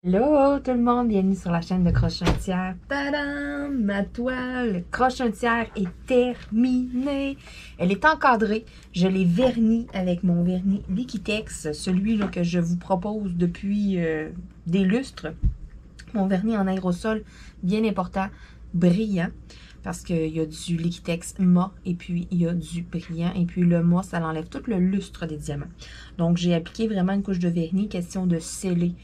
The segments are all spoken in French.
Hello tout le monde, bienvenue sur la chaîne de Croche un tiers. Tadam! Ma toile Croche un tiers est terminée. Elle est encadrée. Je l'ai vernie avec mon vernis Liquitex, celui là, que je vous propose depuis des lustres. Mon vernis en aérosol, bien important, brillant. Parce qu'il y a du Liquitex mat et puis il y a du brillant. Et puis le mat, ça enlève tout le lustre des diamants. Donc j'ai appliqué vraiment une couche de vernis, question de sceller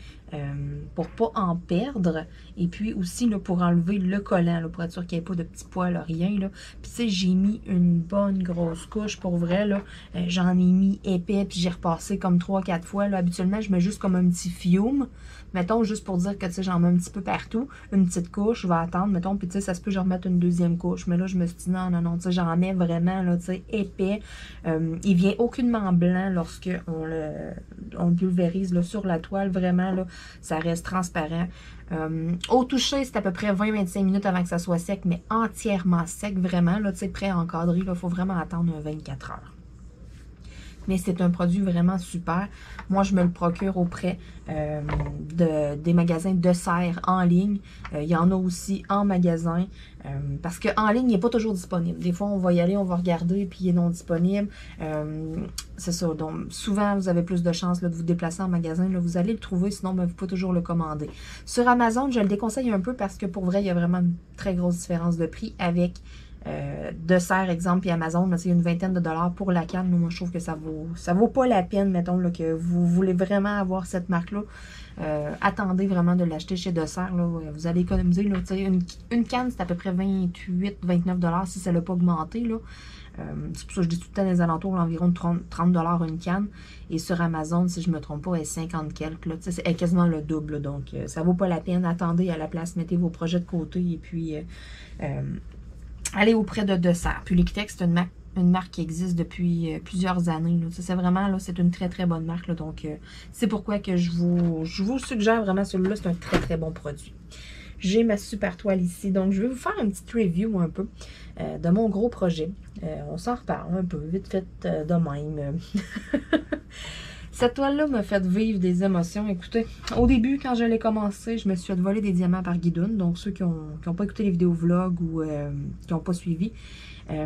pour pas en perdre. Et puis aussi là, pour enlever le collant, là, pour être sûr qu'il n'y ait pas de petits poils, rien. Là. Puis tu sais, j'ai mis une bonne grosse couche pour vrai. Là. J'en ai mis épais, puis j'ai repassé comme 3-4 fois. Là. Habituellement, je mets juste comme un petit fiume. Mettons, juste pour dire que, tu sais, j'en mets un petit peu partout. Une petite couche, je vais attendre, mettons, puis tu sais, ça se peut, je remettre une deuxième couche. Mais là, je me suis dit, non, non, non, tu sais, j'en mets vraiment, là, tu sais, épais. Il vient aucunement blanc lorsque on le pulvérise, là, sur la toile. Vraiment, là, ça reste transparent. Au toucher, c'est à peu près 20-25 minutes avant que ça soit sec, mais entièrement sec, vraiment, là, tu sais, prêt à encadrer, là, il faut vraiment attendre 24 heures. Mais c'est un produit vraiment super. Moi, je me le procure auprès des magasins de serre en ligne. Il y en a aussi en magasin. Parce qu'en ligne, il n'est pas toujours disponible. Des fois, on va y aller, on va regarder, puis il est non disponible. C'est ça. Donc, souvent, vous avez plus de chances là, de vous déplacer en magasin. Là, vous allez le trouver, sinon, ben, vous ne pouvez pas toujours le commander. Sur Amazon, je le déconseille un peu parce que pour vrai, il y a vraiment une très grosse différence de prix avec de serre, exemple, puis Amazon, c'est une vingtaine de dollars pour la canne. Moi, je trouve que ça vaut pas la peine, mettons, là, que vous voulez vraiment avoir cette marque-là. Attendez vraiment de l'acheter chez De Serre. Là. Vous allez économiser. Là, une canne, c'est à peu près 28-29 dollars si ça n'a pas augmenté. Là. C'est pour ça que je dis tout le temps les alentours, environ de 30 dollars une canne. Et sur Amazon, si je ne me trompe pas, elle est 50 quelques. C'est quasiment le double. Là. Donc, ça vaut pas la peine. Attendez à la place, mettez vos projets de côté et puis allez auprès de Serre. Puis Liquitex, c'est une marque qui existe depuis plusieurs années. C'est vraiment, là, c'est une très très bonne marque. Là, donc, c'est pourquoi que je vous suggère vraiment celui-là. C'est un très très bon produit. J'ai ma super toile ici. Donc, je vais vous faire une petite review un peu de mon gros projet. On s'en reparle un peu, vite fait de même. Cette toile-là m'a fait vivre des émotions. Écoutez, au début, quand je l'ai commencé, je me suis fait voler des diamants par Guidoune. Donc, ceux qui n'ont pas écouté les vidéos vlog ou qui n'ont pas suivi,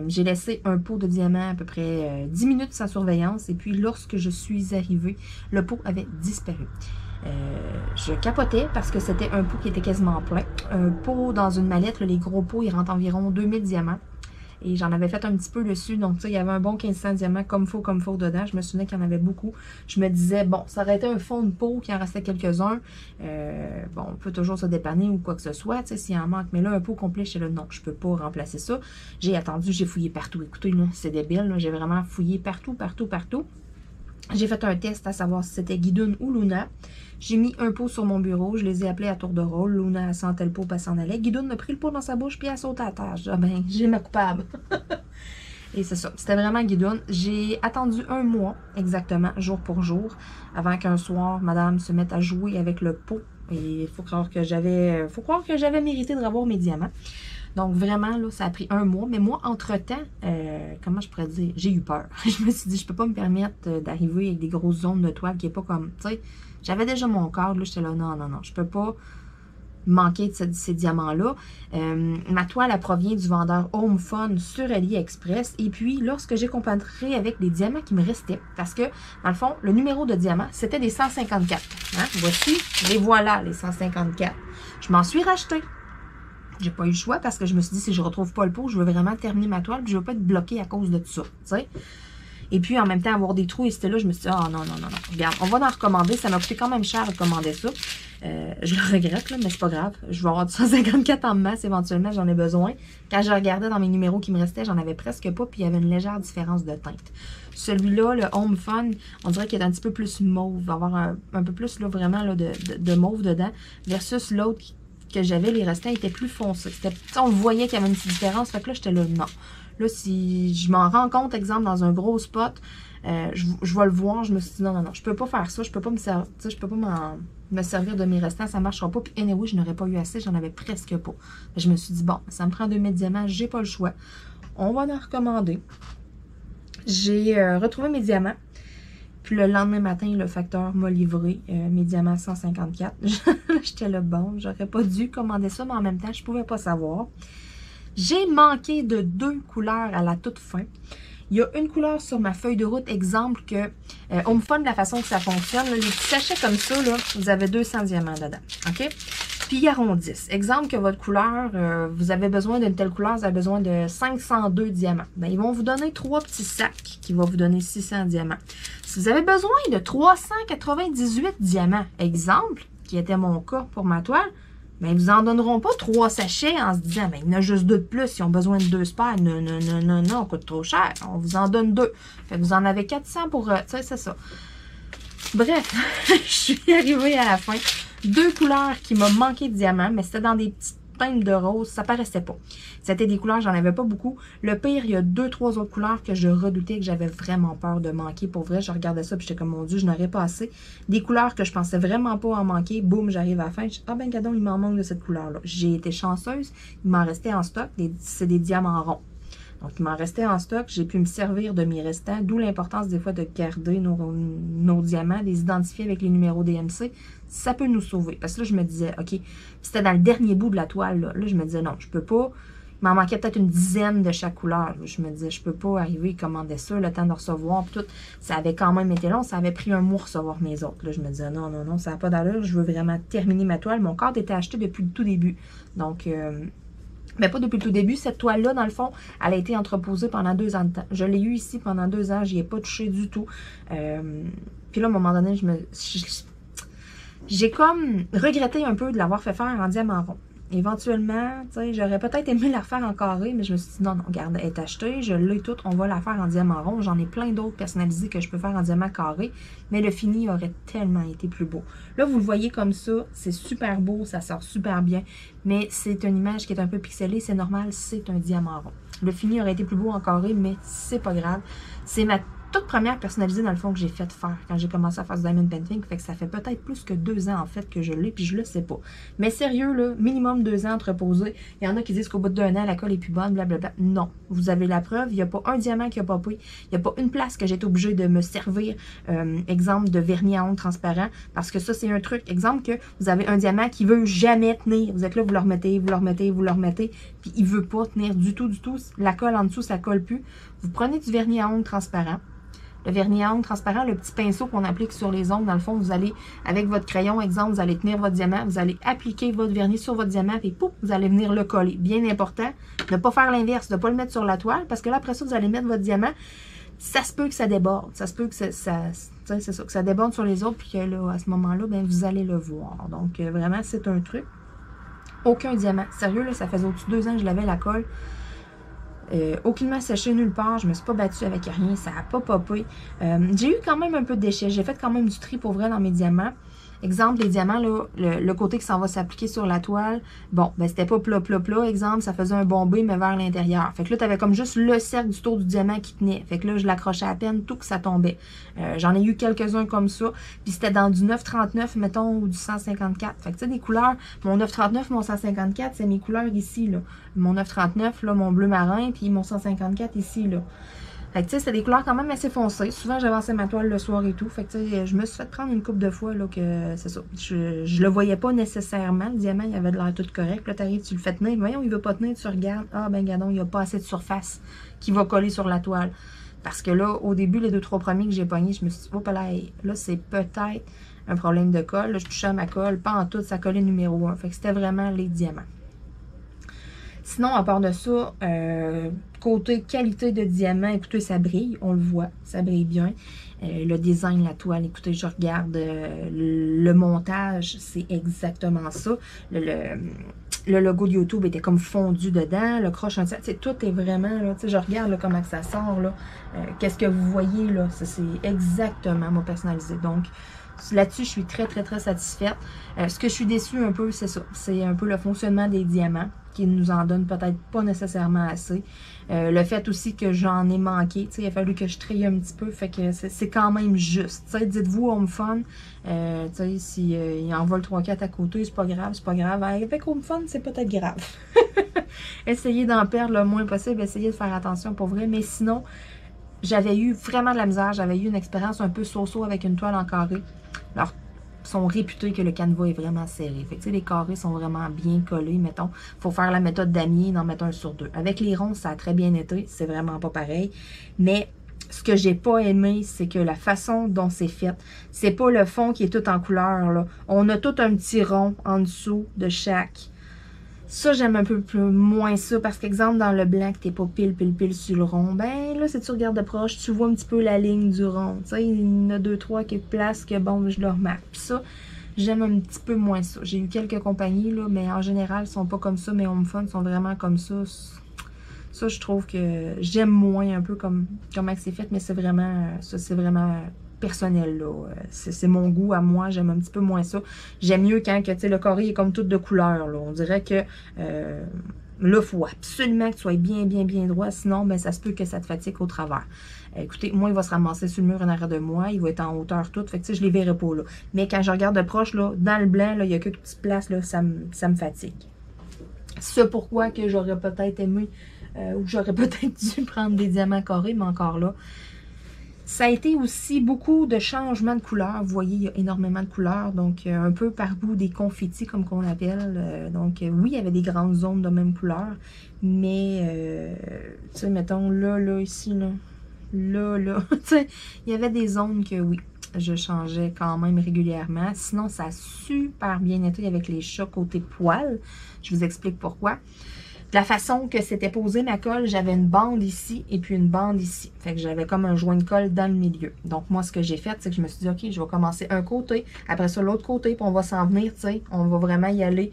j'ai laissé un pot de diamants à peu près 10 minutes sans surveillance. Et puis, lorsque je suis arrivée, le pot avait disparu. Je capotais parce que c'était un pot qui était quasiment plein. Un pot dans une mallette, là, les gros pots, ils rentrent environ 2000 diamants. Et j'en avais fait un petit peu dessus. Donc, tu sais, il y avait un bon 1500 diamants comme faut dedans. Je me souvenais qu'il y en avait beaucoup. Je me disais, bon, ça aurait été un fond de pot qui en restait quelques-uns. Bon, on peut toujours se dépanner ou quoi que ce soit, tu sais, s'il en manque. Mais là, un pot complet, je suis là, non, je peux pas remplacer ça. J'ai attendu, j'ai fouillé partout. Écoutez, là, c'est débile. J'ai vraiment fouillé partout. J'ai fait un test à savoir si c'était Guidoune ou Luna. J'ai mis un pot sur mon bureau. Je les ai appelés à tour de rôle. Luna, elle sentait le pot, puis elle s'en allait. Guidoune a pris le pot dans sa bouche, puis elle saute à la tâche. Ah ben, j'ai ma coupable. Et c'est ça. C'était vraiment Guidoune. J'ai attendu un mois, exactement, jour pour jour, avant qu'un soir, madame se mette à jouer avec le pot. Et il faut croire que j'avais mérité de revoir mes diamants. Donc, vraiment, là, ça a pris un mois. Mais moi, entre-temps, comment je pourrais dire, j'ai eu peur. Je me suis dit, je peux pas me permettre d'arriver avec des grosses zones de toile qui est pas comme, tu sais, j'avais déjà mon cadre, là, j'étais là, non, non, non, je peux pas manquer de ces diamants-là. Ma toile, elle provient du vendeur Home Fun sur AliExpress. Et puis, lorsque j'ai comparé avec les diamants qui me restaient, parce que, dans le fond, le numéro de diamant, c'était des 154. Hein? Voici, les voilà, les 154. Je m'en suis racheté. J'ai pas eu le choix parce que je me suis dit, si je retrouve pas le pot, je veux vraiment terminer ma toile, puis je veux pas être bloquée à cause de tout ça, tu sais. Et puis, en même temps, avoir des trous, et c'était là, je me suis dit, ah non, non, non, non. Regarde, on va en recommander. Ça m'a coûté quand même cher de commander ça. Je le regrette, là, mais c'est pas grave. Je vais avoir du 154 en masse, éventuellement, j'en ai besoin. Quand je regardais dans mes numéros qui me restaient, j'en avais presque pas, puis il y avait une légère différence de teinte. Celui-là, le Home Fun, on dirait qu'il est un petit peu plus mauve. Il va avoir un peu plus, là, vraiment, là, de mauve dedans, versus l'autre que j'avais, les restants étaient plus foncés. On voyait qu'il y avait une petite différence, fait que là, j'étais là, non. Là, si je m'en rends compte, exemple, dans un gros spot, je vais le voir, je me suis dit, non, non, non, je peux pas faire ça, je peux pas me servir de mes restants, ça marchera pas. Puis, anyway, je n'aurais pas eu assez, j'en avais presque pas. Je me suis dit, bon, ça me prend 2000 diamants, j'ai pas le choix. On va en recommander. J'ai retrouvé mes diamants. Puis le lendemain matin, le facteur m'a livré mes diamants 154. J'étais là, bon, j'aurais pas dû commander ça, mais en même temps, je pouvais pas savoir. J'ai manqué de 2 couleurs à la toute fin. Il y a une couleur sur ma feuille de route, exemple que Home Fun, la façon que ça fonctionne, là, les petits sachets comme ça, là, vous avez 200 diamants dedans, OK? Puis ils arrondissent. Exemple que votre couleur, vous avez besoin d'une telle couleur, vous avez besoin de 502 diamants. Bien, ils vont vous donner 3 petits sacs qui vont vous donner 600 diamants. Si vous avez besoin de 398 diamants, exemple, qui était mon cas pour ma toile, bien, ils vous en donneront pas 3 sachets en se disant, bien, il y en a juste 2 de plus, ils ont besoin de 2 spares. Non, non, non, non, non, ça coûte trop cher. On vous en donne 2. Fait que vous en avez 400 pour, tu sais, c'est ça. Bref, je suis arrivée à la fin. 2 couleurs qui m'ont manqué de diamants, mais c'était dans des petites teintes de rose, ça paraissait pas. C'était des couleurs, j'en avais pas beaucoup. Le pire, il y a 2-3 autres couleurs que je redoutais, que j'avais vraiment peur de manquer. Pour vrai, je regardais ça, puis j'étais comme, mon Dieu, je n'aurais pas assez. Des couleurs que je pensais vraiment pas en manquer. Boum, j'arrive à la fin. Ah ben, gadon, il m'en manque de cette couleur-là. J'ai été chanceuse. Il m'en restait en stock. C'est des diamants ronds. Donc, il m'en restait en stock. J'ai pu me servir de mes restants, d'où l'importance des fois de garder nos diamants, les identifier avec les numéros DMC. Ça peut nous sauver. Parce que là, je me disais, OK, c'était dans le dernier bout de la toile. Là, je me disais, non, je peux pas. Il m'en manquait peut-être une dizaine de chaque couleur. Je me disais, je peux pas arriver, commander ça, le temps de recevoir. Puis tout, ça avait quand même été long. Ça avait pris un mois recevoir mes autres. Là, je me disais, non, non, non, ça n'a pas d'allure. Je veux vraiment terminer ma toile. Mon cadre était acheté depuis le tout début. Donc, mais pas depuis le tout début. Cette toile-là, dans le fond, elle a été entreposée pendant 2 ans de temps. Je l'ai eue ici pendant 2 ans. Je n'y ai pas touché du tout. Puis là, à un moment donné, j'ai comme regretté un peu de l'avoir fait faire en diamant rond. Éventuellement, tu sais, j'aurais peut-être aimé la refaire en carré, mais je me suis dit, non, non, regarde, elle est achetée, je l'ai toute, on va la faire en diamant rond. J'en ai plein d'autres personnalisés que je peux faire en diamant carré, mais le fini aurait tellement été plus beau. Là, vous le voyez comme ça, c'est super beau, ça sort super bien, mais c'est une image qui est un peu pixelée, c'est normal, c'est un diamant rond. Le fini aurait été plus beau en carré, mais c'est pas grave. C'est ma toute première personnalisée, dans le fond, que j'ai fait faire quand j'ai commencé à faire du diamond painting. Fait que ça fait peut-être plus que 2 ans, en fait, que je l'ai, puis je le sais pas. Mais sérieux, là, minimum 2 ans entreposé. Il y en a qui disent qu'au bout d'1 an, la colle est plus bonne, blablabla. Non. Vous avez la preuve. Il n'y a pas un diamant qui a popé. Il n'y a pas une place que j'ai été obligée de me servir, exemple, de vernis à ongles transparent. Parce que ça, c'est un truc. Exemple que vous avez un diamant qui veut jamais tenir. Vous êtes là, vous le remettez, vous le remettez, vous le remettez. Puis il veut pas tenir du tout, du tout. La colle en dessous, ça colle plus. Vous prenez du vernis à ongles transparent. Le vernis à ongles transparent, le petit pinceau qu'on applique sur les ongles, dans le fond, vous allez, avec votre crayon, exemple, vous allez tenir votre diamant, vous allez appliquer votre vernis sur votre diamant, et pouf, vous allez venir le coller. Bien important, ne pas faire l'inverse, de ne pas le mettre sur la toile, parce que là, après ça, vous allez mettre votre diamant, ça se peut que ça déborde, ça se peut que ça déborde sur les autres, puis que là, à ce moment-là, ben, vous allez le voir. Donc, vraiment, c'est un truc. Aucun diamant. Sérieux, là, ça faisait au-dessus de 2 ans que je l'avais, la colle. Aucunement séché nulle part, je me suis pas battue avec rien, ça n'a pas popé. J'ai eu quand même un peu de déchets, j'ai fait quand même du tri pour vrai dans mes diamants. Exemple, les diamants, là, le côté qui s'en va s'appliquer sur la toile, bon, ben c'était pas plat, plat, plat, exemple, ça faisait un bombé, mais vers l'intérieur. Fait que là, tu avais comme juste le cercle du tour du diamant qui tenait. Fait que là, je l'accrochais à peine, tout que ça tombait. J'en ai eu quelques-uns comme ça, puis c'était dans du 939, mettons, ou du 154. Fait que tu sais, des couleurs, mon 939, mon 154, c'est mes couleurs ici, là. Mon 939, là, mon bleu marin, puis mon 154 ici, là. Fait que tu sais, c'est des couleurs quand même assez foncées. Souvent, j'avançais ma toile le soir et tout. Fait que tu sais, je me suis fait prendre une couple de fois, là, que c'est ça. Je le voyais pas nécessairement. Le diamant, il avait de l'air tout correct. Là, t'arrives, tu le fais tenir. Voyons, il veut pas tenir, tu regardes. Ah, ben, gadon, il n'y a pas assez de surface qui va coller sur la toile. Parce que là, au début, les 2-3 premiers que j'ai pognés, je me suis dit, oh, là, c'est peut-être un problème de colle. Là, je touchais à ma colle. Pas en tout, ça collait numéro 1. Fait que c'était vraiment les diamants. Sinon, à part de ça, côté qualité de diamant, écoutez, ça brille, on le voit, ça brille bien. Le design, la toile, écoutez, je regarde le montage, c'est exactement ça. Le logo de YouTube était comme fondu dedans, le croche entier, tout est vraiment, là, je regarde là, comment ça sort, là. Qu'est-ce que vous voyez, là, c'est exactement moi personnalisé. Donc, là-dessus, je suis très, très, très satisfaite. Ce que je suis déçue un peu, c'est ça. C'est un peu le fonctionnement des diamants qui nous en donne peut-être pas nécessairement assez. Le fait aussi que j'en ai manqué. Il a fallu que je trie un petit peu. Fait que c'est quand même juste. Dites-vous, Home Fun, si il en vole 3-4 à côté, c'est pas grave, c'est pas grave. Avec Home Fun, c'est peut-être grave. Essayez d'en perdre le moins possible. Essayez de faire attention pour vrai. Mais sinon, j'avais eu vraiment de la misère. J'avais eu une expérience un peu so-so avec une toile en carré. Alors, ils sont réputés que le canevas est vraiment serré. Fait que, les carrés sont vraiment bien collés, mettons. Il faut faire la méthode damier, d'en mettre un sur deux. Avec les ronds, ça a très bien été. C'est vraiment pas pareil. Mais ce que j'ai pas aimé, c'est que la façon dont c'est fait, c'est pas le fond qui est tout en couleur, là. On a tout un petit rond en dessous de chaque. Ça, j'aime un peu plus, moins ça, parce qu'exemple, dans le blanc, que t'es pas pile sur le rond, ben là, si tu regardes de proche, tu vois un petit peu la ligne du rond. Tu sais, il y en a 2-3 qui placent que, bon, je le remarque. Puis ça, j'aime un petit peu moins ça. J'ai eu quelques compagnies, là, mais en général, ils sont pas comme ça, mais Home Fun sont vraiment comme ça. Ça, je trouve que j'aime moins un peu comment c'est fait, mais c'est vraiment, ça, c'est vraiment personnel, là. C'est mon goût à moi, j'aime un petit peu moins ça. J'aime mieux quand que, le carré est comme tout de couleur, là. On dirait que là, il faut absolument que tu sois bien droit, sinon, ben, ça se peut que ça te fatigue au travers. Écoutez, moi, il va se ramasser sur le mur en arrière de moi, il va être en hauteur toute, fait que, je les verrai pas, là. Mais quand je regarde de proche, là, dans le blanc, là, il y a quelques petites places, là, ça me fatigue. C'est pourquoi que j'aurais peut-être aimé, ou j'aurais peut-être dû prendre des diamants carrés, mais encore là, ça a été aussi beaucoup de changements de couleurs. Vous voyez, il y a énormément de couleurs. Donc, un peu par bout des confettis, comme qu'on appelle. Donc, oui, il y avait des grandes zones de même couleur. Mais, tu sais, mettons, là, ici, là. Tu sais, il y avait des zones que, oui, je changeais quand même régulièrement. Sinon, ça a super bien été avec les chats côté poil. Je vous explique pourquoi. De la façon que c'était posé ma colle, j'avais une bande ici et puis une bande ici. Fait que j'avais comme un joint de colle dans le milieu. Donc moi, ce que j'ai fait, c'est que je me suis dit, OK, je vais commencer un côté, après ça l'autre côté, puis on va s'en venir, tu sais, on va vraiment y aller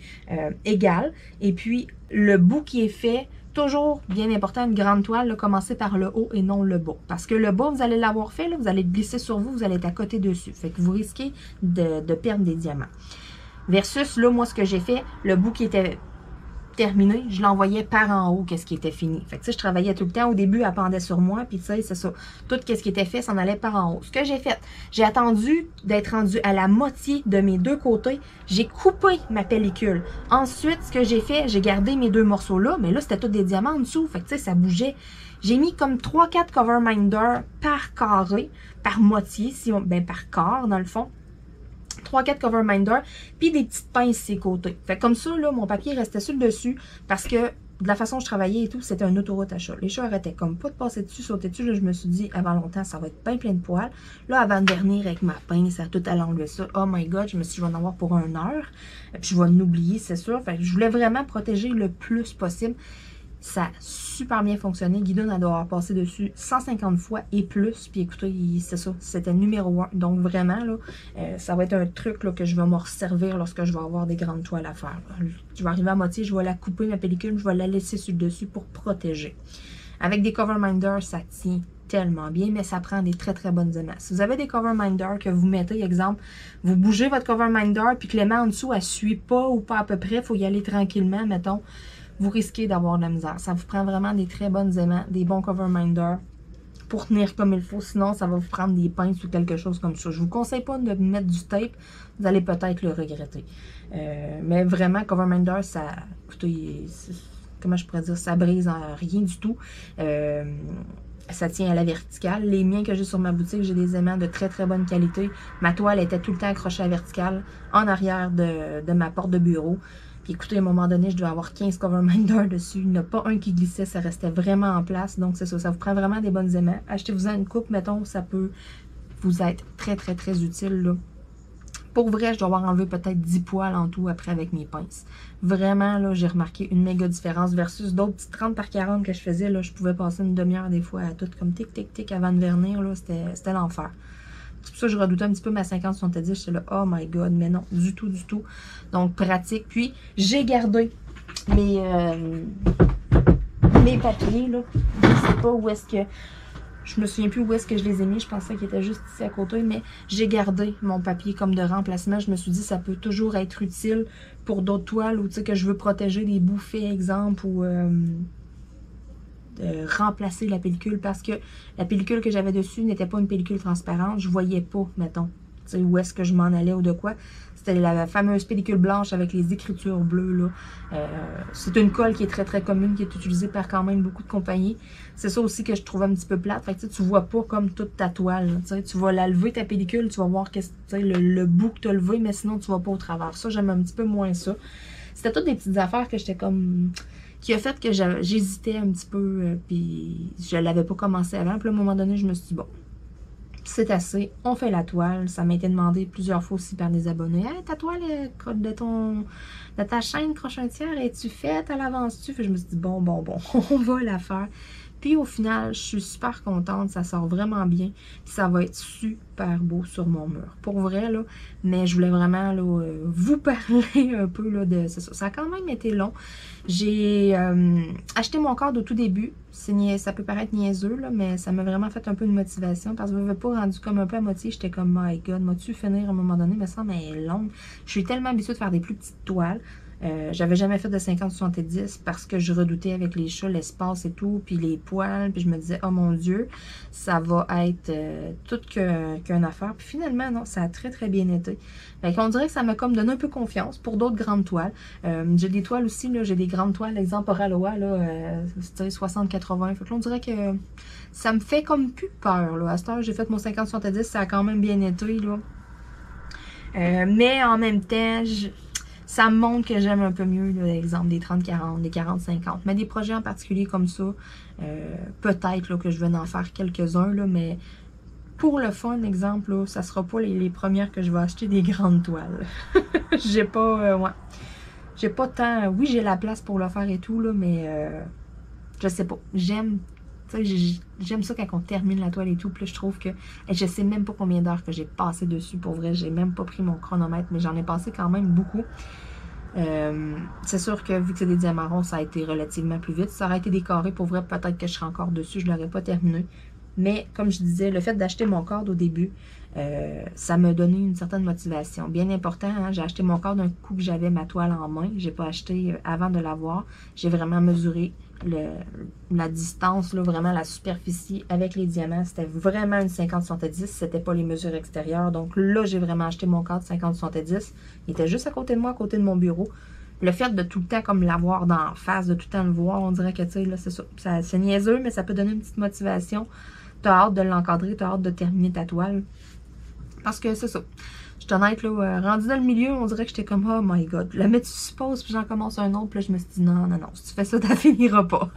égal. Et puis, le bout qui est fait, toujours bien important, une grande toile, là, commencer par le haut et non le bas. Parce que le bas, vous allez l'avoir fait, là, vous allez le glisser sur vous, vous allez être à côté dessus. Fait que vous risquez de perdre des diamants. Versus, là, moi, ce que j'ai fait, le bout qui était terminé, je l'envoyais par en haut, qu'est-ce qui était fini. Fait que, tu sais, je travaillais tout le temps. Au début, elle pendait sur moi, puis tu sais, c'est ça. Tout ce qui était fait, s'en allait par en haut. Ce que j'ai fait, j'ai attendu d'être rendu à la moitié de mes deux côtés. J'ai coupé ma pellicule. Ensuite, ce que j'ai fait, j'ai gardé mes deux morceaux-là, mais là, c'était tous des diamants en dessous. Fait que, tu sais, ça bougeait. J'ai mis comme 3-4 cover minder par carré, par moitié, par quart, dans le fond. 3-4 cover minder, puis des petites pinces ses côtés. Fait comme ça, là, mon papier restait sur le dessus parce que de la façon dont je travaillais et tout, c'était un autoroute à chat. Les chats arrêtaient comme pas de passer dessus, sauter dessus. Là, je me suis dit, avant longtemps, ça va être bien plein de poils. Là, avant de vernir avec ma pince, tout à l'enlever ça. Oh my God, je me suis dit, je vais en avoir pour 1 heure. Puis je vais en oublier, c'est sûr. Fait que je voulais vraiment protéger le plus possible. Ça a super bien fonctionné. Guidon a doit avoir passé dessus 150 fois et plus. Puis écoutez, c'est ça, c'était numéro 1. Donc vraiment, là, ça va être un truc là, que je vais me resservir lorsque je vais avoir des grandes toiles à faire. Je vais arriver à moitié, je vais la couper, ma pellicule, je vais la laisser sur le dessus pour protéger. Avec des cover minders, ça tient tellement bien, mais ça prend des très bonnes aimants. Si vous avez des cover minders que vous mettez, exemple, vous bougez votre cover minder, puis que l'aimant en dessous, elle ne suit pas ou pas à peu près, il faut y aller tranquillement, mettons, vous risquez d'avoir de la misère. Ça vous prend vraiment des très bonnes aimants, des bons cover minders pour tenir comme il faut. Sinon, ça va vous prendre des pinces ou quelque chose comme ça. Je vous conseille pas de mettre du tape. Vous allez peut-être le regretter. Mais vraiment, cover minder, ça... Écoutez, comment je pourrais dire? Ça brise en rien du tout. Ça tient à la verticale. Les miens que j'ai sur ma boutique, j'ai des aimants de très bonne qualité. Ma toile était tout le temps accrochée à la verticale en arrière de ma porte de bureau. Puis écoutez, à un moment donné, je dois avoir 15 cover minders dessus. Il n'y en a pas un qui glissait, ça restait vraiment en place. Donc c'est ça, ça vous prend vraiment des bonnes aimants. Achetez-vous-en une coupe, mettons, ça peut vous être très utile, là. Pour vrai, je dois avoir enlevé peut-être 10 poils en tout après avec mes pinces. Vraiment, là, j'ai remarqué une méga différence versus d'autres petites 30 par 40 que je faisais. Là, je pouvais passer une demi-heure des fois à tout comme tic avant de vernir. Là, c'était l'enfer. C'est pour ça que je redoutais un petit peu ma 50-70. J'étais là, oh my God, mais non, du tout. Donc, pratique. Puis, j'ai gardé mes papiers, là. Je sais pas où est-ce que... Je me souviens plus où est-ce que je les ai mis. Je pensais qu'ils étaient juste ici à côté, mais j'ai gardé mon papier comme de remplacement. Je me suis dit, ça peut toujours être utile pour d'autres toiles ou, tu sais, que je veux protéger des bouffées, exemple, ou... remplacer la pellicule parce que la pellicule que j'avais dessus n'était pas une pellicule transparente. Je voyais pas, mettons, sais, où est-ce que je m'en allais ou de quoi. C'était la fameuse pellicule blanche avec les écritures bleues, là. C'est une colle qui est très, très commune, qui est utilisée par quand même beaucoup de compagnies. C'est ça aussi que je trouve un petit peu plate. Fait que tu vois pas comme toute ta toile. Tu vas la lever, ta pellicule, tu vas voir le bout que tu as levé, mais sinon, tu vas pas au travers. Ça, j'aime un petit peu moins ça. C'était toutes des petites affaires que j'étais comme... qui a fait que j'hésitais un petit peu, puis je l'avais pas commencé avant. Puis à un moment donné, je me suis dit, bon, c'est assez, on fait la toile. Ça m'a été demandé plusieurs fois aussi par des abonnés. Hey, ta toile de ta chaîne crochetière, es-tu faite à l'avance-tu? Je me suis dit, bon, on va la faire. Puis au final, je suis super contente, ça sort vraiment bien. Puis ça va être super beau sur mon mur. Pour vrai, là. Mais je voulais vraiment là, vous parler un peu là, de ça. Ça a quand même été long. J'ai acheté mon cadre au tout début. Ça peut paraître niaiseux, là, mais ça m'a vraiment fait un peu de motivation. Parce que je ne m'avais pas rendu comme un peu à moitié. J'étais comme, my God, m'as-tu finir à un moment donné? Mais ça, mais elle est longue. Je suis tellement habituée de faire des plus petites toiles. J'avais jamais fait de 50-70 parce que je redoutais avec les chats l'espace et tout, puis les poils, puis je me disais, oh mon Dieu, ça va être tout qu'une affaire. Puis finalement, non, ça a très très bien été. Fait qu'on dirait que ça m'a comme donné un peu confiance pour d'autres grandes toiles. J'ai des toiles aussi, là, j'ai des grandes toiles, exemple Oraloa, là, 60-80. Fait que là, on dirait que ça me fait comme plus peur, là. À cette heure, j'ai fait mon 50-70, ça a quand même bien été, là. Mais en même temps, ça me montre que j'aime un peu mieux, l'exemple des 30-40, des 40-50. Mais des projets en particulier comme ça, peut-être que je vais en faire quelques-uns, mais pour le fun, exemple, là, ça sera pas les premières que je vais acheter des grandes toiles. J'ai pas, ouais. J'ai pas tant... Oui, j'ai la place pour le faire et tout, là, mais je sais pas. J'aime ça quand on termine la toile et tout. Puis là, je trouve que... je sais même pas combien d'heures que j'ai passé dessus. Pour vrai, j'ai même pas pris mon chronomètre, mais j'en ai passé quand même beaucoup. C'est sûr que vu que c'est des diamants ronds, ça a été relativement plus vite. Ça aurait été des carrés, pour vrai, peut-être que je serais encore dessus. Je l'aurais pas terminé. Mais comme je disais, le fait d'acheter mon cadre au début, ça m'a donné une certaine motivation. Bien important, hein, j'ai acheté mon cadre d'un coup que j'avais ma toile en main. J'ai pas acheté avant de l'avoir. J'ai vraiment mesuré la distance, là, vraiment la superficie avec les diamants. C'était vraiment une 50-70. C'était pas les mesures extérieures. Donc là, j'ai vraiment acheté mon cadre 50-70. Il était juste à côté de moi, à côté de mon bureau. Le fait de tout le temps comme l'avoir d'en face, de tout le temps le voir, on dirait que, tu sais, là, c'est ça. C'est niaiseux, mais ça peut donner une petite motivation. T'as hâte de l'encadrer, t'as hâte de terminer ta toile. Parce que c'est ça. Je suis honnête, là, rendu dans le milieu, on dirait que j'étais comme, oh my God. La mettre sur pause, puis j'en commence un autre, puis là, je me suis dit, non, si tu fais ça, t'en finiras pas.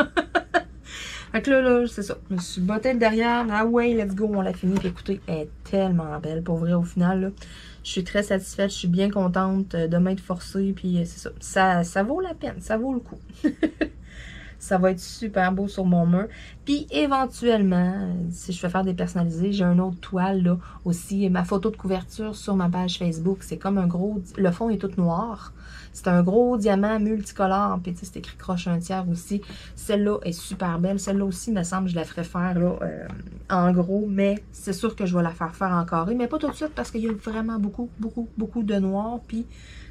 Fait que là, c'est ça. Je me suis bottée derrière, ah ouais, let's go, on l'a fini. Puis écoutez, elle est tellement belle, pour vrai, au final, là. Je suis très satisfaite, je suis bien contente de m'être forcée, puis c'est ça. Ça vaut la peine, ça vaut le coup. Ça va être super beau sur mon mur. Puis éventuellement, si je fais faire des personnalisés, j'ai une autre toile là aussi. Ma photo de couverture sur ma page Facebook. C'est comme un gros... Le fond est tout noir. C'est un gros diamant multicolore. Puis tu sais, c'est écrit croche un tiers aussi. Celle-là est super belle. Celle-là aussi, il me semble, je la ferais faire là, en gros. Mais c'est sûr que je vais la faire en carré. Mais pas tout de suite parce qu'il y a vraiment beaucoup de noir. Puis...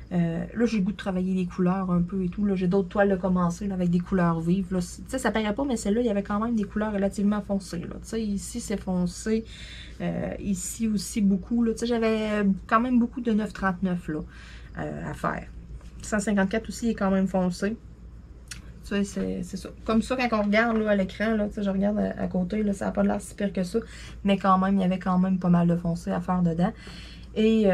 là, j'ai le goût de travailler les couleurs un peu et tout. J'ai d'autres toiles de commencer là, avec des couleurs vives. Tu sais, ça paraît pas, mais celle-là, il y avait quand même des couleurs relativement foncées. Tu sais, ici, c'est foncé. Ici aussi, beaucoup. Tu sais, j'avais quand même beaucoup de 939 là, à faire. 154 aussi est quand même foncé. Tu sais, c'est ça. Comme ça, quand on regarde là, à l'écran, tu sais, je regarde à côté, là, ça n'a pas l'air si pire que ça. Mais quand même, il y avait quand même pas mal de foncé à faire dedans. Et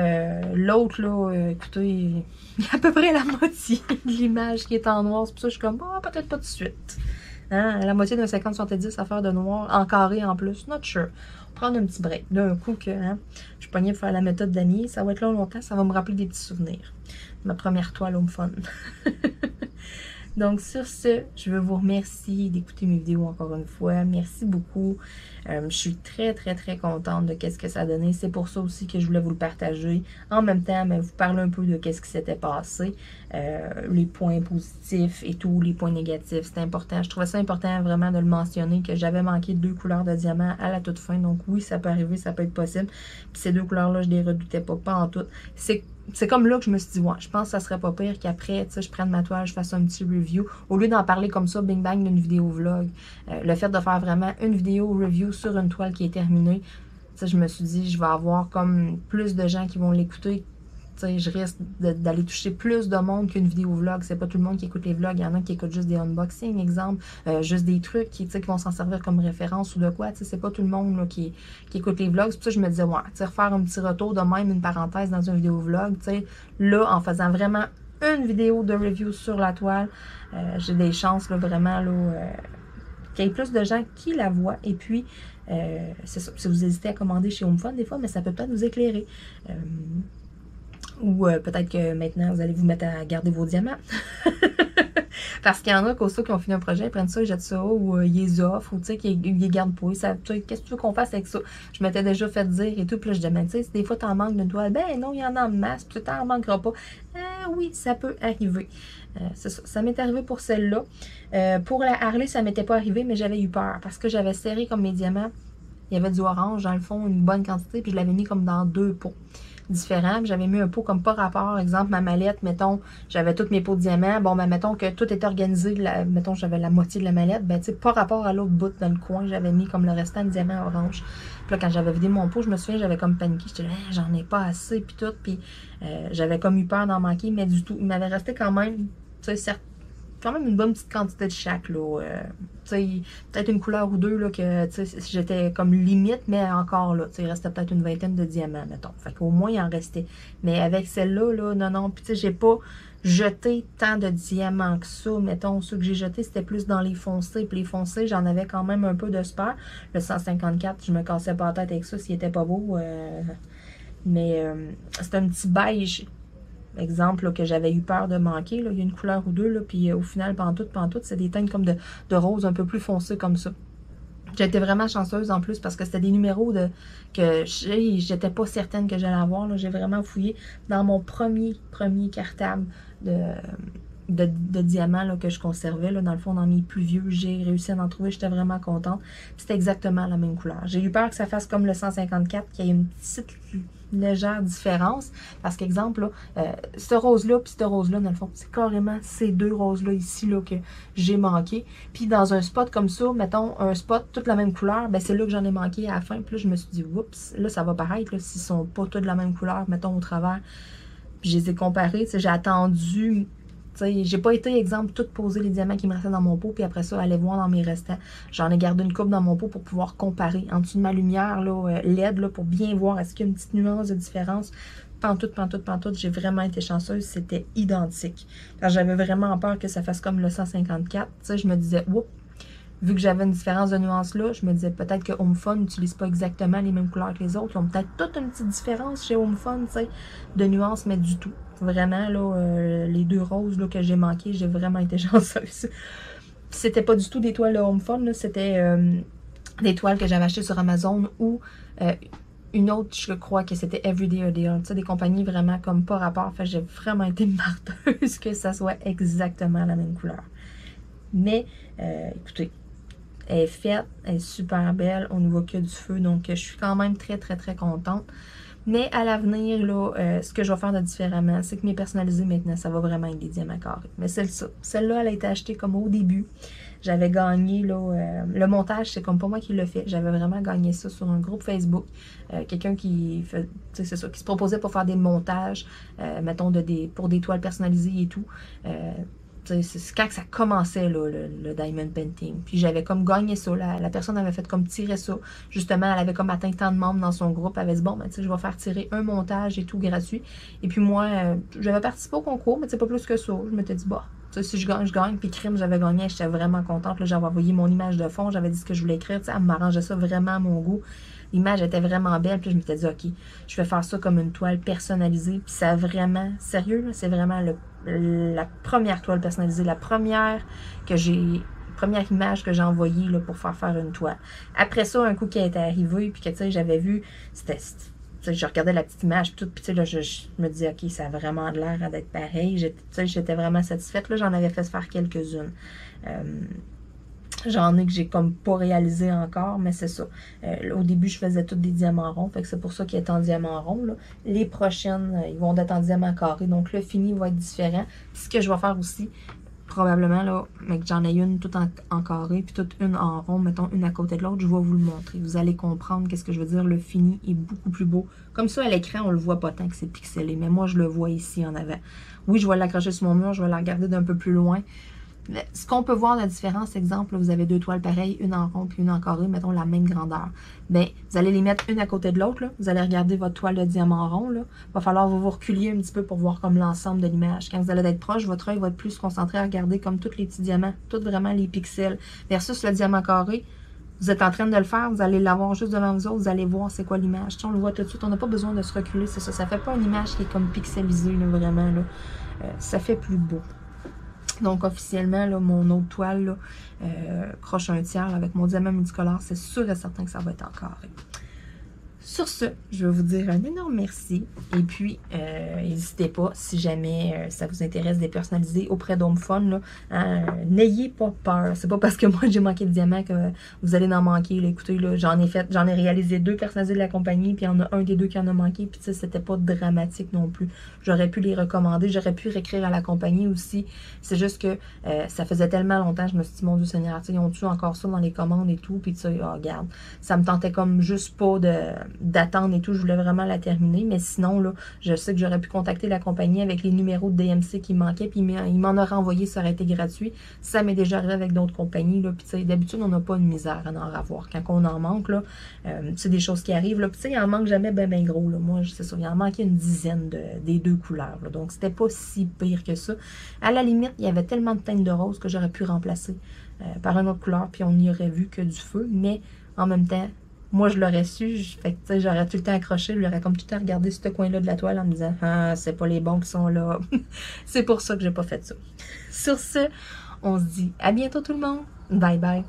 l'autre, là, écoutez, il y a à peu près la moitié de l'image qui est en noir. C'est pour ça que je suis comme, oh, peut-être pas tout de suite. Hein? La moitié d'un 50-70 à faire de noir, en carré en plus, not sure. Prendre un petit break. D'un coup que hein, je suis pognée pour faire la méthode d'Annie, ça va être là longtemps, ça va me rappeler des petits souvenirs. Ma première toile home fun. Donc, sur ce, je veux vous remercier d'écouter mes vidéos encore une fois. Merci beaucoup. Je suis très contente de ce que ça a donné. C'est pour ça aussi que je voulais vous le partager. En même temps, vous parler un peu de ce qui s'était passé. Les points positifs et tout, les points négatifs. C'est important. Je trouvais ça important vraiment de le mentionner que j'avais manqué 2 couleurs de diamant à la toute fin. Donc oui, ça peut arriver, ça peut être possible. Puis ces 2 couleurs-là, je les redoutais pas en tout. C'est comme là que je me suis dit, ouais, je pense que ça serait pas pire qu'après, tu sais, je prenne ma toile, je fasse un petit review. Au lieu d'en parler comme ça, bing bang, d'une vidéo vlog. Le fait de faire vraiment une vidéo review sur une toile qui est terminée, sais, je me suis dit, je vais avoir comme plus de gens qui vont l'écouter. Tu sais, je risque d'aller toucher plus de monde qu'une vidéo vlog. C'est pas tout le monde qui écoute les vlogs. Il y en a qui écoutent juste des unboxings, exemple, juste des trucs qui vont s'en servir comme référence ou de quoi. Tu sais, c'est pas tout le monde là, qui écoute les vlogs. C'est pour ça que je me disais, ouais, tu sais, refaire un petit retour de même, une parenthèse dans une vidéo vlog. Tu sais, là, en faisant vraiment une vidéo de review sur la toile, j'ai des chances, là, vraiment, là, qu'il y ait plus de gens qui la voient. Et puis, c'est ça. Si vous hésitez à commander chez HomeFun des fois, mais ça peut peut-être vous éclairer. Ou peut-être que maintenant, vous allez vous mettre à garder vos diamants. Parce qu'il y en a qui ont fini un projet, ils prennent ça, ils jettent ça, ou ils les offrent, ou tu sais, qu'ils les gardent pas. Qu'est-ce que tu veux qu'on fasse avec ça? Je m'étais déjà fait dire et tout, puis là, je disais, mais tu sais, si des fois t'en manques d'une toile, ben non, il y en a en masse, puis t'en manqueras pas. Oui, ça peut arriver. C'est ça. Ça m'est arrivé pour celle-là. Pour la Harley, ça m'était pas arrivé, mais j'avais eu peur, parce que j'avais serré comme mes diamants. Il y avait du orange, dans le fond, une bonne quantité, puis je l'avais mis comme dans 2 pots différents. J'avais mis un pot comme pas rapport. Exemple, ma mallette, mettons, j'avais tous mes pots de diamants. Bon, ben, mettons que tout était organisé. Mettons, j'avais la moitié de la mallette. Ben, tu sais, pas rapport à l'autre bout dans le coin. J'avais mis comme le restant de diamants orange. Puis là, quand j'avais vidé mon pot, je me souviens, j'avais comme paniqué. J'étais là, j'en ai pas assez, puis tout. Puis j'avais comme eu peur d'en manquer, mais du tout. Il m'avait resté quand même, tu sais, certes, quand même une bonne petite quantité de chaque, là. Peut-être une couleur ou deux, là, que, j'étais comme limite, mais encore, là, il restait peut-être une vingtaine de diamants, mettons. Fait qu'au moins, il en restait. Mais avec celle-là, là, non, puis tu sais, j'ai pas jeté tant de diamants que ça, mettons. Ceux que j'ai jetés, c'était plus dans les foncés, puis les foncés, j'en avais quand même un peu de spare. Le 154, je me cassais pas la tête avec ça s'il était pas beau. Mais c'est un petit beige. Exemple, là, que j'avais eu peur de manquer. Là. Il y a une couleur ou deux, là, puis au final, pantoute, c'est des teintes comme de rose un peu plus foncé comme ça. J'ai été vraiment chanceuse en plus parce que c'était des numéros que j'étais pas certaine que j'allais avoir. J'ai vraiment fouillé dans mon premier cartable de diamants là, que je conservais. Là, dans le fond, dans mes plus vieux, j'ai réussi à en trouver. J'étais vraiment contente. C'était exactement la même couleur. J'ai eu peur que ça fasse comme le 154, qu'il y ait une petite légère différence. Parce qu'exemple, ce rose-là puis ce rose-là, dans le fond, c'est carrément ces deux roses-là ici là, que j'ai manqué. Puis dans un spot comme ça, mettons, un spot, toute la même couleur, ben c'est là que j'en ai manqué à la fin. Puis là, je me suis dit, oups, là, ça va paraître, s'ils sont pas tous de la même couleur, mettons, au travers. Puis je les ai comparés, j'ai attendu... J'ai pas été, exemple, tout poser les diamants qui me restaient dans mon pot, puis après ça, aller voir dans mes restants. J'en ai gardé une coupe dans mon pot pour pouvoir comparer en dessous de ma lumière là, LED là, pour bien voir est-ce qu'il y a une petite nuance de différence. Pantoute, j'ai vraiment été chanceuse, c'était identique. J'avais vraiment peur que ça fasse comme le 154. Je me disais, oups, vu que j'avais une différence de nuance là, je me disais peut-être que HomeFun n'utilise pas exactement les mêmes couleurs que les autres. Ils ont peut-être toute une petite différence chez HomeFun, de nuance, mais du tout. Vraiment, là, les deux roses là, que j'ai manquées, j'ai vraiment été chanceuse. C'était pas du tout des toiles de HomeFun, c'était des toiles que j'avais achetées sur Amazon ou une autre, je crois que c'était Everyday Deal. Des compagnies vraiment comme pas rapport. Fait j'ai vraiment été marteuse que ça soit exactement la même couleur. Mais, écoutez, elle est faite, elle est super belle, on ne voit que du feu, donc je suis quand même très contente. Mais à l'avenir, là, ce que je vais faire de différemment, c'est que mes personnalisés maintenant, ça va vraiment avec des diamants carrés. Mais celle-là, elle a été achetée comme au début. J'avais gagné, là, le montage, c'est comme pas moi qui l'ai fait. J'avais vraiment gagné ça sur un groupe Facebook. Quelqu'un qui fait, c'est ça, qui se proposait pour faire des montages, mettons, pour des toiles personnalisées et tout. C'est quand que ça commençait, là, le diamond painting. Puis j'avais comme gagné ça. La personne avait fait comme tirer ça. Justement, elle avait comme atteint tant de membres dans son groupe. Elle avait dit, bon, ben, tu sais, je vais faire tirer un montage et tout gratuit. Et puis moi, j'avais participé au concours, mais c'est pas plus que ça. Je m'étais dit, bah, si je gagne, je gagne. Puis crime, j'avais gagné. J'étais vraiment contente. J'avais envoyé mon image de fond. J'avais dit ce que je voulais écrire. Elle m'arrangeait ça vraiment à mon goût. L'image était vraiment belle. Puis je m'étais dit, OK, je vais faire ça comme une toile personnalisée. Puis ça a vraiment, sérieux, c'est vraiment la première toile personnalisée, la première image que j'ai envoyée là, pour faire une toile. Après ça, un coup qui était arrivé, puis que tu sais, j'avais vu, je regardais la petite image, puis tout, puis tu sais, là, je me disais, OK, ça a vraiment l'air d'être pareil. J'étais vraiment satisfaite. Là, j'en avais fait faire quelques-unes. J'en ai que j'ai comme pas réalisé encore, mais c'est ça. Au début, je faisais toutes des diamants ronds, fait que c'est pour ça qu'il est en diamant rond. Là. Les prochaines, ils vont être en diamant carré, donc le fini va être différent. Puis ce que je vais faire aussi, probablement, là, mais que j'en ai une toute en carré, puis toute une en rond, mettons une à côté de l'autre, je vais vous le montrer. Vous allez comprendre qu'est-ce que je veux dire. Le fini est beaucoup plus beau. Comme ça, à l'écran, on le voit pas tant que c'est pixelé, mais moi, je le vois ici en avant. Oui, je vais l'accrocher sur mon mur, je vais la regarder d'un peu plus loin. Mais ce qu'on peut voir, la différence, exemple, là, vous avez deux toiles pareilles, une en rond puis une en carré, mettons la même grandeur. Bien, vous allez les mettre une à côté de l'autre, vous allez regarder votre toile de diamant rond, là. Il va falloir vous reculer un petit peu pour voir comme l'ensemble de l'image. Quand vous allez être proche, votre œil va être plus concentré à regarder comme tous les petits diamants, tous vraiment les pixels. Versus le diamant carré, vous êtes en train de le faire, vous allez l'avoir juste devant vous autres, vous allez voir c'est quoi l'image. On le voit tout de suite, on n'a pas besoin de se reculer, c'est ça. Ça fait pas une image qui est comme pixelisée, là, vraiment, là. Ça fait plus beau. Donc, officiellement, là, mon autre toile, là, croche un tiers, là, avec mon diamant multicolore, c'est sûr et certain que ça va être en carré. Sur ce, je vais vous dire un énorme merci. Et puis, n'hésitez pas, si jamais ça vous intéresse de les personnaliser auprès d'HomeFun, n'ayez pas peur. C'est pas parce que moi j'ai manqué de diamants que vous allez en manquer. Là. Écoutez, j'en ai réalisé 2 personnalisés de la compagnie, puis il y en a un des 2 qui en a manqué, puis tu sais, c'était pas dramatique non plus. J'aurais pu les recommander, j'aurais pu réécrire à la compagnie aussi. C'est juste que ça faisait tellement longtemps, je me suis dit, mon Dieu Seigneur, ils ont-tu encore ça dans les commandes et tout, puis tu sais, oh, regarde, ça me tentait comme juste pas d'attendre et tout, je voulais vraiment la terminer, mais sinon, là, je sais que j'aurais pu contacter la compagnie avec les numéros de DMC qui manquaient, puis il m'en aurait envoyé, ça aurait été gratuit. Ça m'est déjà arrivé avec d'autres compagnies, là, puis tu sais, d'habitude, on n'a pas une misère à en avoir. Quand on en manque, là, c'est des choses qui arrivent, là, puis tu sais, il en manque jamais ben gros, là. Moi, c'est ça, il en manquait une dizaine des 2 couleurs, là, donc c'était pas si pire que ça. À la limite, il y avait tellement de teintes de rose que j'aurais pu remplacer par une autre couleur, puis on n'y aurait vu que du feu, mais en même temps, moi, je l'aurais su, fait que j'aurais tout le temps accroché, j'aurais comme tout le temps regardé ce coin-là de la toile en me disant « Ah, c'est pas les bons qui sont là. » C'est pour ça que j'ai pas fait ça. Sur ce, on se dit à bientôt tout le monde. Bye bye.